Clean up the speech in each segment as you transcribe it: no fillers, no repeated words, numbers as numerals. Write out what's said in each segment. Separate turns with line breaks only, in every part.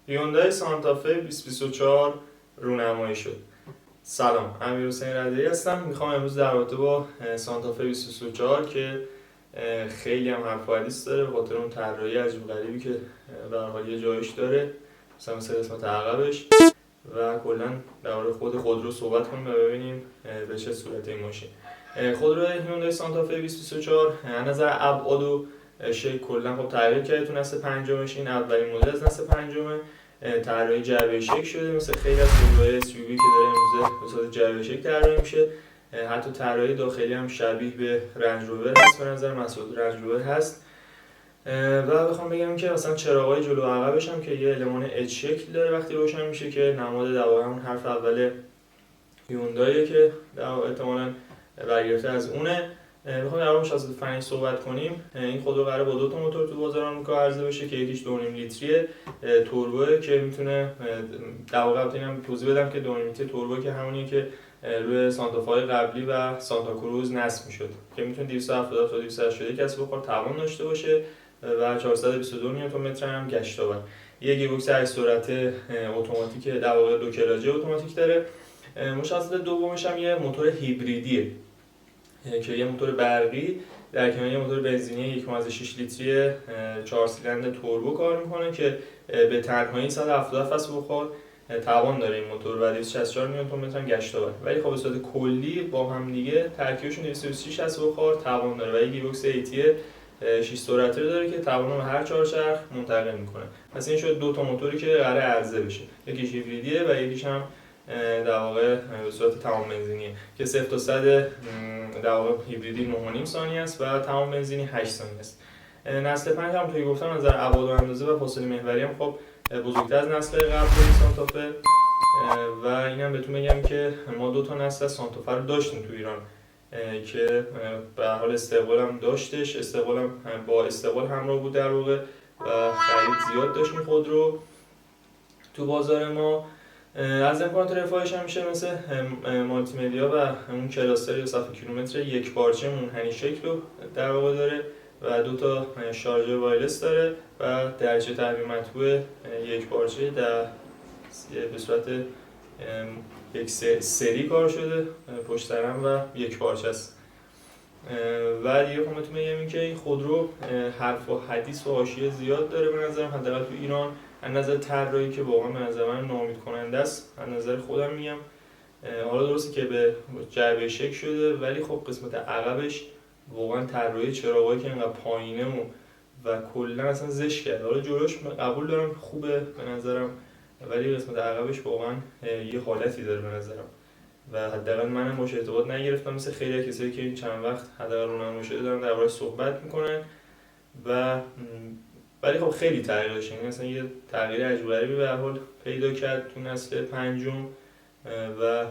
هیوندای سانتافه 2024 رونمایی شد. سلام، امیرحسین رضایی هستم. میخوام امروز در رابطه با سانتافه 2024 که خیلی هم حرف و حدیث داره به خاطر اون طراحی عجیب غریبی که به هر حال یه جایش داره، مثل قسمت عقبش و کلا در مورد خودرو صحبت کنیم و ببینیم به چه صورت این ماشین. خودرو هیوندای سانتافه 2024 از نظر ابعاد و شکل کلا خب تغییر کرده تو نسل پنجمش. این اولین مدل از نسل پنجمه. طراحی جعبه شکل شده مثل خیلی از خودروهای SUV که داره امروزه به صورت جعبه شکل طراحی میشه. حتی طراحی داخلی هم شبیه به رنج روور هست، به نظر مسعود رنج روور هست. و بخوام بگم که مثلا چراغای جلو و عقبش هم که یه المان اچ شکل داره وقتی روشن میشه که نماد در واقع همون حرف اول هیوندایه که احتمالاً برگرفته از اونه. میخوام در موردش از فنی صحبت کنیم. این خودرو قراره با دو تا موتور تو بازار آمریکا عرضه بشه که یکیش 2.5 لیتریه توربوه که میتونه در واقع اینم توضیح بدم که 2.5 لیتر توربو که همونیه که روی سانتافه قبلی و سانتا کروز نصب میشد که میتونه 270 تا 281 کسب و کار توان داشته باشه و 422 نیوتن متر هم گشت آور. یه گیربکس 8 سرعت اتوماتیک در واقع 2 کلاجه اتوماتیک داره. مشخصات دومش هم یه موتور هیبریدیه که یه موتور برقی در کنار یه موتور بنزینی 1.6 لیتری 4 سیلندر توربو کار میکنه که به تنهایی 177 کسب و کار توان داره این موتور و 264 نیوتن متر گشت آور. ولی خب به صورت کلی با هم دیگه ترکیبشون 236 کسب و کار توان داره و یه گیربکس ایتی 6 سرعته داره که توان رو به هر چهار چرخ منتقل میکنه. پس این شد دو تا موتوری که قراره عرضه بشه، یکیش هیبریدیه و یکیش هم در واقع به صورت تمام بنزینیه که 0 تا 100 در واقع هیبریدی 9.5 ثانیه است و تمام بنزینی 8 ثانیه است. نسل 5 هم توی گفتم از نظر ابعاد و اندازه و فاصله محوری هم خب بزرگتر از نسل قبل سانتافه و اینم بهتون بگم که ما دو تا نسل از سانتافه رو داشتیم تو ایران که به هر حال استقبال هم داشتش، استقبال هم با استقبال همراه بود در واقع و خرید زیاد داشت این خودرو تو بازار ما. از امکانات رفاهیش هم میشه مثل مالتی مدیا و اون کلاستر یا صفحه کیلومتر یک پارچه منحنی شکل رو در واقع داره و دو تا شارژر وایرلس داره و درجه تحویل مطبوع یک پارچه به صورت یک سری کار شده پشت سرم و یک پارچه است. و دیگه خب بهتون بگم این که این خودرو حرف و حدیث و حاشیه زیاد داره به نظرم، حداقل تو ایران از نظر طراحی که واقعا به نظر من ناامید کننده است. از نظر خودم میگم حالا درسته که به جعبه شکل شده ولی خب قسمت عقبش واقعا طراحی چراغایی که انقدر پایینه و کلا اصلا زشت کرده. حالا جلوش قبول دارم خوبه به نظرم ولی قسمت عقبش واقعا یه حالتی داره به نظرم و حداقل منم باش ارتباط نگرفتم مثل خیلی از کسایی که این چند وقت حداقل رونمایی شده دارن درباره‌اش صحبت میکنن و ولی خب خیلی تغییر داشت. یعنی مثلا یه تغییر عجیب غریبی به هر حال پیدا کرد تو نسل پنجم و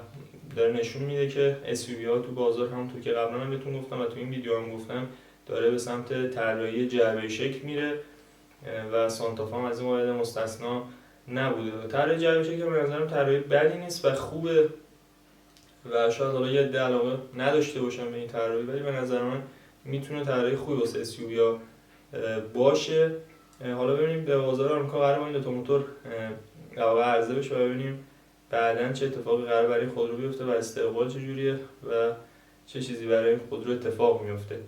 داره نشون میده که SUV ها تو بازار همونطور که قبلا هم بهتون گفتم و تو این ویدیو هم گفتم داره به سمت طراحی جعبه شکل میره و سانتافه هم از این مورد مستثنا نبوده. طراحی جعبه شکل به نظرم طراحی بدی نیست و خوبه و شاید حالا یه عده علاقه نداشته باشم به این طراحی ولی به نظر من میتونه طراحی خوبی واسه SUV ها باشه. حالا ببینیم به بازار آمریکا قراره با این دو تا موتور عرضه بشه و ببینیم بعداً چه اتفاقی قراره برای خودرو بیفته و استقبال چجوریه و چه چیزی برای این خودرو اتفاق میفته.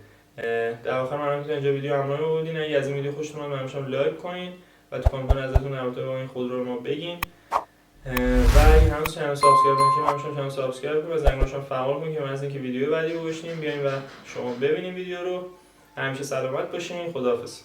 در آخر من میتونم اینجا ویدیو همراه ما بودین. اگه از این ویدیو خوشتون اومد منم لایک کنین و تو کامنت نظرتون در رابطه با این خودرو ما بگین و اگه هنوز چنل سابسکرایب نکردین چنل سابسکرایب کنین و زنگوله‌شو فعال کنین که من از اینکه ویدیو بعدی رو بشینیم بیاین و شما ببینین ویدیو رو. همیشه سلامت باشین. خداحافظ.